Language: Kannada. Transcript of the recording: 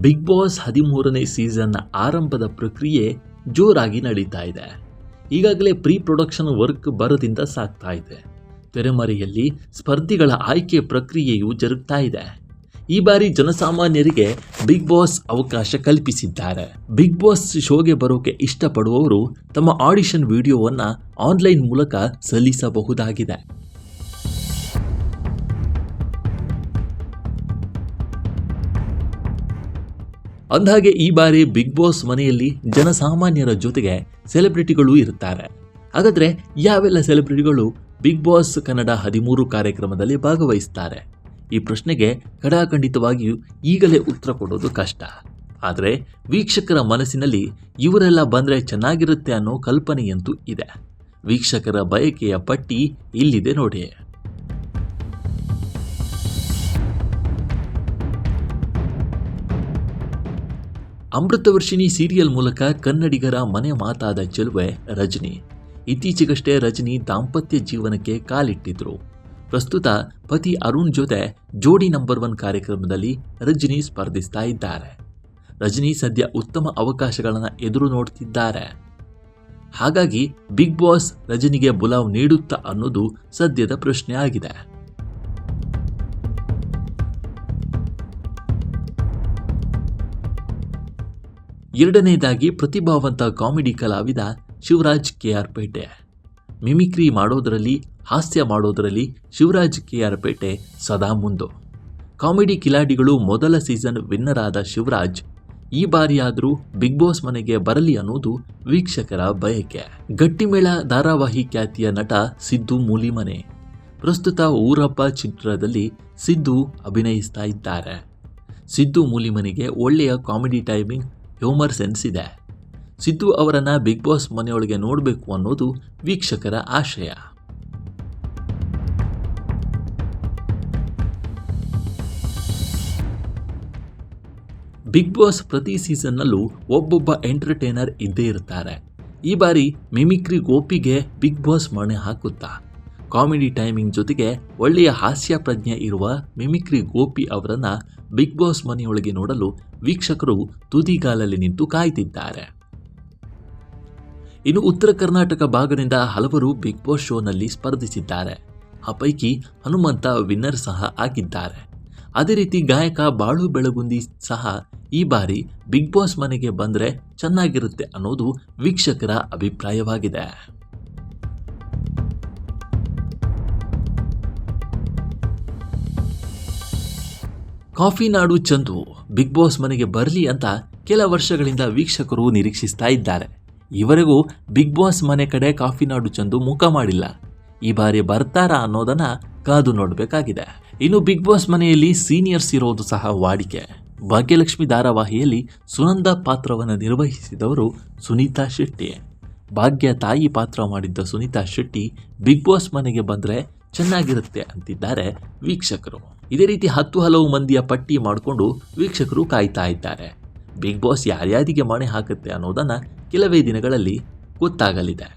ಬಿಗ್ ಬಾಸ್ 13ನೇ ಸೀಸನ್ ಆರಂಭದ ಪ್ರಕ್ರಿಯೆ ಜೋರಾಗಿ ನಡೀತಾ ಇದೆ. ಈಗಾಗಲೇ ಪ್ರೀ ಪ್ರೊಡಕ್ಷನ್ ವರ್ಕ್ ಭರದಿಂದ ಸಾಗ್ತಾ ಇದೆ. ತೆರೆಮರೆಯಲ್ಲಿ ಸ್ಪರ್ಧಿಗಳ ಆಯ್ಕೆ ಪ್ರಕ್ರಿಯೆಯು ಜರುಗ್ತಾ ಇದೆ. ಈ ಬಾರಿ ಜನಸಾಮಾನ್ಯರಿಗೆ ಬಿಗ್ ಬಾಸ್ ಅವಕಾಶ ಕಲ್ಪಿಸಿದ್ದಾರೆ. ಬಿಗ್ ಬಾಸ್ ಶೋಗೆ ಬರೋಕೆ ಇಷ್ಟಪಡುವವರು ತಮ್ಮ ಆಡಿಷನ್ ವಿಡಿಯೋವನ್ನು ಆನ್ಲೈನ್ ಮೂಲಕ ಸಲ್ಲಿಸಬಹುದಾಗಿದೆ. ಅಂದಹಾಗೆ ಈ ಬಾರಿ ಬಿಗ್ ಬಾಸ್ ಮನೆಯಲ್ಲಿ ಜನಸಾಮಾನ್ಯರ ಜೊತೆಗೆ ಸೆಲೆಬ್ರಿಟಿಗಳು ಇರುತ್ತಾರೆ. ಹಾಗಾದರೆ ಯಾವೆಲ್ಲ ಸೆಲೆಬ್ರಿಟಿಗಳು ಬಿಗ್ ಬಾಸ್ ಕನ್ನಡ 13 ಕಾರ್ಯಕ್ರಮದಲ್ಲಿ ಭಾಗವಹಿಸ್ತಾರೆ? ಈ ಪ್ರಶ್ನೆಗೆ ಖಡಾಖಂಡಿತವಾಗಿಯೂ ಈಗಲೇ ಉತ್ತರ ಕೊಡೋದು ಕಷ್ಟ. ಆದರೆ ವೀಕ್ಷಕರ ಮನಸ್ಸಿನಲ್ಲಿ ಇವರೆಲ್ಲ ಬಂದರೆ ಚೆನ್ನಾಗಿರುತ್ತೆ ಅನ್ನೋ ಕಲ್ಪನೆಯಂತೂ ಇದೆ. ವೀಕ್ಷಕರ ಬಯಕೆಯ ಪಟ್ಟಿ ಇಲ್ಲಿದೆ ನೋಡಿ. ಅಮೃತವರ್ಷಿಣಿ ಸೀರಿಯಲ್ ಮೂಲಕ ಕನ್ನಡಿಗರ ಮನೆ ಮಾತಾದ ಚೆಲುವೆ ರಜನಿ. ಇತ್ತೀಚೆಗಷ್ಟೇ ರಜನಿ ದಾಂಪತ್ಯ ಜೀವನಕ್ಕೆ ಕಾಲಿಟ್ಟಿದ್ರು. ಪ್ರಸ್ತುತ ಪತಿ ಅರುಣ್ ಜೊತೆ ಜೋಡಿ ನಂಬರ್ 1 ಕಾರ್ಯಕ್ರಮದಲ್ಲಿ ರಜನಿ ಸ್ಪರ್ಧಿಸ್ತಾ ಇದ್ದಾರೆ. ರಜನಿ ಸದ್ಯ ಉತ್ತಮ ಅವಕಾಶಗಳನ್ನು ಎದುರು ನೋಡ್ತಿದ್ದಾರೆ. ಹಾಗಾಗಿ ಬಿಗ್ ಬಾಸ್ ರಜನಿಗೆ ಬುಲಾವ್ ನೀಡುತ್ತಾ ಅನ್ನೋದು ಸದ್ಯದ ಪ್ರಶ್ನೆ ಆಗಿದೆ. ಎರಡನೇದಾಗಿ ಪ್ರತಿಭಾವಂತ ಕಾಮಿಡಿ ಕಲಾವಿದ ಶಿವರಾಜ್ ಕೆಆರ್ ಪೇಟೆ. ಮಿಮಿಕ್ರಿ ಮಾಡೋದರಲ್ಲಿ, ಹಾಸ್ಯ ಮಾಡೋದರಲ್ಲಿ ಶಿವರಾಜ್ ಕೆಆರ್ ಪೇಟೆ ಸದಾ ಮುಂದು. ಕಾಮಿಡಿ ಕಿಲಾಡಿಗಳು ಮೊದಲ ಸೀಸನ್ ವಿನ್ನರ್ ಆದ ಶಿವರಾಜ್ ಈ ಬಾರಿಯಾದರೂ ಬಿಗ್ ಬಾಸ್ ಮನೆಗೆ ಬರಲಿ ಅನ್ನೋದು ವೀಕ್ಷಕರ ಬಯಕೆ. ಗಟ್ಟಿಮೇಳ ಧಾರಾವಾಹಿ ಖ್ಯಾತಿಯ ನಟ ಸಿದ್ದು ಮೂಲಿಮನೆ. ಪ್ರಸ್ತುತ ಊರಪ್ಪ ಚಿತ್ರದಲ್ಲಿ ಸಿದ್ದು ಅಭಿನಯಿಸ್ತಾ ಇದ್ದಾರೆ. ಸಿದ್ದು ಮೂಲಿಮನೆಗೆ ಒಳ್ಳೆಯ ಕಾಮಿಡಿ ಟೈಮಿಂಗ್, ಹ್ಯೂಮರ್ ಸೆನ್ಸ್ ಇದೆ. ಸಿದ್ದು ಅವರನ್ನು ಬಿಗ್ ಬಾಸ್ ಮನೆಯೊಳಗೆ ನೋಡಬೇಕು ಅನ್ನೋದು ವೀಕ್ಷಕರ ಆಶಯ. ಬಿಗ್ ಬಾಸ್ ಪ್ರತಿ ಸೀಸನ್ನಲ್ಲೂ ಒಬ್ಬೊಬ್ಬ ಎಂಟರ್ಟೈನರ್ ಇದ್ದೇ ಇರ್ತಾರೆ. ಈ ಬಾರಿ ಮಿಮಿಕ್ರಿ ಗೋಪಿಗೆ ಬಿಗ್ ಬಾಸ್ ಮಣೆ ಹಾಕುತ್ತಾ? ಕಾಮಿಡಿ ಟೈಮಿಂಗ್ ಜೊತೆಗೆ ಒಳ್ಳೆಯ ಹಾಸ್ಯ ಪ್ರಜ್ಞೆ ಇರುವ ಮಿಮಿಕ್ರಿ ಗೋಪಿ ಅವರನ್ನು ಬಿಗ್ ಬಾಸ್ ಮನೆಯೊಳಗೆ ನೋಡಲು ವೀಕ್ಷಕರು ತುದಿಗಾಲಲ್ಲಿ ನಿಂತು ಕಾಯ್ತಿದ್ದಾರೆ. ಇನ್ನು ಉತ್ತರ ಕರ್ನಾಟಕ ಭಾಗದಿಂದ ಹಲವರು ಬಿಗ್ ಬಾಸ್ ಶೋನಲ್ಲಿ ಸ್ಪರ್ಧಿಸಿದ್ದಾರೆ. ಆ ಪೈಕಿ ಹನುಮಂತ ವಿನ್ನರ್ ಸಹ ಆಗಿದ್ದಾರೆ. ಅದೇ ರೀತಿ ಗಾಯಕ ಬಾಳು ಬೆಳಗುಂದಿ ಸಹ ಈ ಬಾರಿ ಬಿಗ್ ಬಾಸ್ ಮನೆಗೆ ಬಂದರೆ ಚೆನ್ನಾಗಿರುತ್ತೆ ಅನ್ನೋದು ವೀಕ್ಷಕರ ಅಭಿಪ್ರಾಯವಾಗಿದೆ. ಕಾಫಿ ನಾಡು ಚಂದು ಬಿಗ್ ಬಾಸ್ ಮನೆಗೆ ಬರಲಿ ಅಂತ ಕೆಲ ವರ್ಷಗಳಿಂದ ವೀಕ್ಷಕರು ನಿರೀಕ್ಷಿಸ್ತಾ ಇದ್ದಾರೆ. ಈವರೆಗೂ ಬಿಗ್ ಬಾಸ್ ಮನೆ ಕಡೆ ಕಾಫಿ ನಾಡು ಚಂದು ಮುಖ ಮಾಡಿಲ್ಲ. ಈ ಬಾರಿ ಬರ್ತಾರಾ ಅನ್ನೋದನ್ನ ಕಾದು ನೋಡಬೇಕಾಗಿದೆ. ಇನ್ನು ಬಿಗ್ ಬಾಸ್ ಮನೆಯಲ್ಲಿ ಸೀನಿಯರ್ಸ್ ಇರೋದು ಸಹ ವಾಡಿಕೆ. ಭಾಗ್ಯಲಕ್ಷ್ಮಿ ಧಾರಾವಾಹಿಯಲ್ಲಿ ಸುನಂದ ಪಾತ್ರವನ್ನು ನಿರ್ವಹಿಸಿದವರು ಸುನೀತಾ ಶೆಟ್ಟಿ. ಭಾಗ್ಯ ತಾಯಿ ಪಾತ್ರ ಮಾಡಿದ್ದ ಸುನೀತಾ ಶೆಟ್ಟಿ ಬಿಗ್ ಬಾಸ್ ಮನೆಗೆ ಬಂದರೆ ಚೆನ್ನಾಗಿರುತ್ತೆ ಅಂತಿದ್ದಾರೆ ವೀಕ್ಷಕರು. ಇದೇ ರೀತಿ ಹಲವು ಮಂದಿಯ ಪಟ್ಟಿ ಮಾಡಿಕೊಂಡು ವೀಕ್ಷಕರು ಕಾಯ್ತಾ ಇದ್ದಾರೆ. ಬಿಗ್ ಬಾಸ್ ಯಾರ್ಯಾರಿಗೆ ಮಣೆ ಹಾಕುತ್ತೆ ಅನ್ನೋದನ್ನು ಕೆಲವೇ ದಿನಗಳಲ್ಲಿ ಗೊತ್ತಾಗಲಿದೆ.